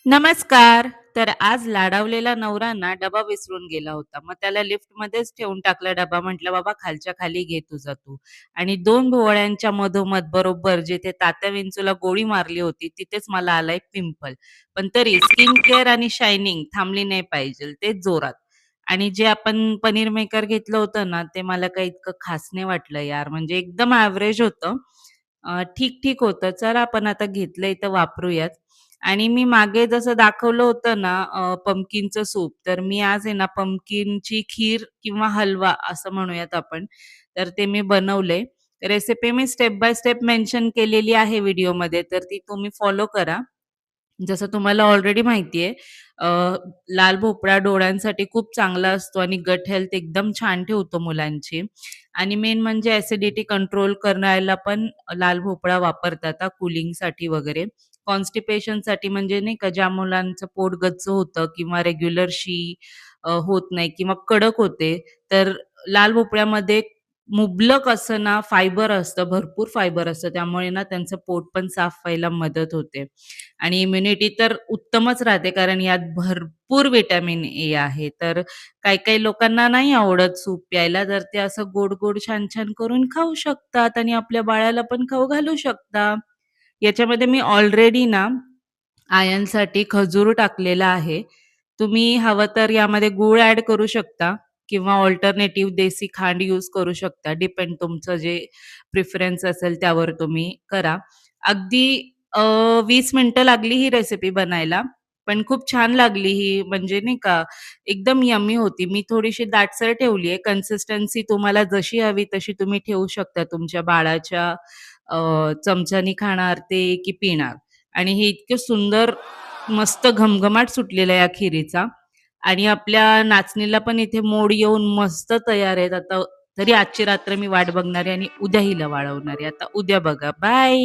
नमस्कार. तर आज लाडावलेला नवरा ना डबा विसरून गेला होता. मग त्याला लिफ्टमध्येच ठेवून टाकला डबा. म्हटलं, "बाबा खालच्या खाली घे तुझा तू." आणि 2 भोवळ्यांच्या मधोमध बरोबर जिथे तात्या विंचूला गोळी मारली होती, तिथेच मला आलाय पिंपल. पण तरी स्किन केअर आणि शायनिंग थांबली नाही पाहिजे, ते जोरात. आणि जे आपण पनीर मेकर घेतलं होतं ना, ते मला काही इतकं खास नाही वाटलं यार. म्हणजे एकदम एव्हरेज होतं. ठीक-ठीक होतं. चला आपण आता घेतलंय तर वापरूयात. आणि मी मागे जसं दाखवलं होतं ना पंपकिनचं सूप, तर मी आज आहे ना पंपकिनची खीर किंवा हलवा असं म्हणूयात आपण, तर ते मी बनवलंय. Recipe me step by step mention केलेली आहे व्हिडिओमध्ये, तर ती तुम्ही फॉलो करा. जसं तुम्हाला ऑलरेडी माहिती आहे लाल भोपळा डोळ्यांसाठी खूप चांगला असतो आणि गट हेल्थ एकदम छान ठेवतो मुलांची. आणि मेन म्हणजे ॲसिडिटी कंट्रोल करायला पण लाल भोपळा वापरतात कूलिंगसाठी वगैरे. कॉन्स्टिपेशनसाठी म्हणजे नाही का ज्या मुलांचं पोट गच्च होतं किंवा रेग्युलर शी होत नाही किंवा कडक होते, तर लाल भोपळ्यामध्ये मुबलक असं ना फायबर असतं, भरपूर फायबर असतं. त्यामुळे ना त्यांचं पोट पण साफ व्हायला मदत होते. आणि इम्युनिटी तर उत्तमच राहते कारण यात भरपूर व्हिटॅमिन ए आहे. तर काही-काही लोकांना नाही आवडत सूप प्यायला, तर ते असं गोड-गोड, छान-छान करून खाऊ शकतात आणि आपल्या बाळाला पण खाऊ घालू शकता. याच्यामध्ये मी ऑलरेडी ना आयर्नसाठी खजूर टाकलेला आहे. तुम्ही हवं तर यामध्ये गूळ ॲड करू शकता किंवा अल्टरनेटिव्ह देसी खांड यूज करू शकता. डिपेंड तुमचं जे प्रिफरन्स असेल त्यावर तुम्ही करा. अगदी 20 मिनिटं लागली ही रेसिपी बनायला. पण खूप छान लागली ही म्हणजे नाही का एकदम यम्मी होती. मी थोडीशी दाटसर ठेवली आहे. कन्सिस्टन्सी तुम्हाला जशी हवी तशी तुम्ही ठेवू शकता तुमच्या बाळाच्या चमच्यानी खाणार ते की पिणार. आणि हे इतकं सुंदर मस्त घमघमाट सुटलेला आहे या खिरीचा आणि आपल्या नाचणीला पण इथे मोड येऊन मस्त तयार आहेत. आता तरी आजची रात्र मी वाट बघणार आहे आणि उद्या हिला वाळवणार आहे. आता उद्या बघा. बाय.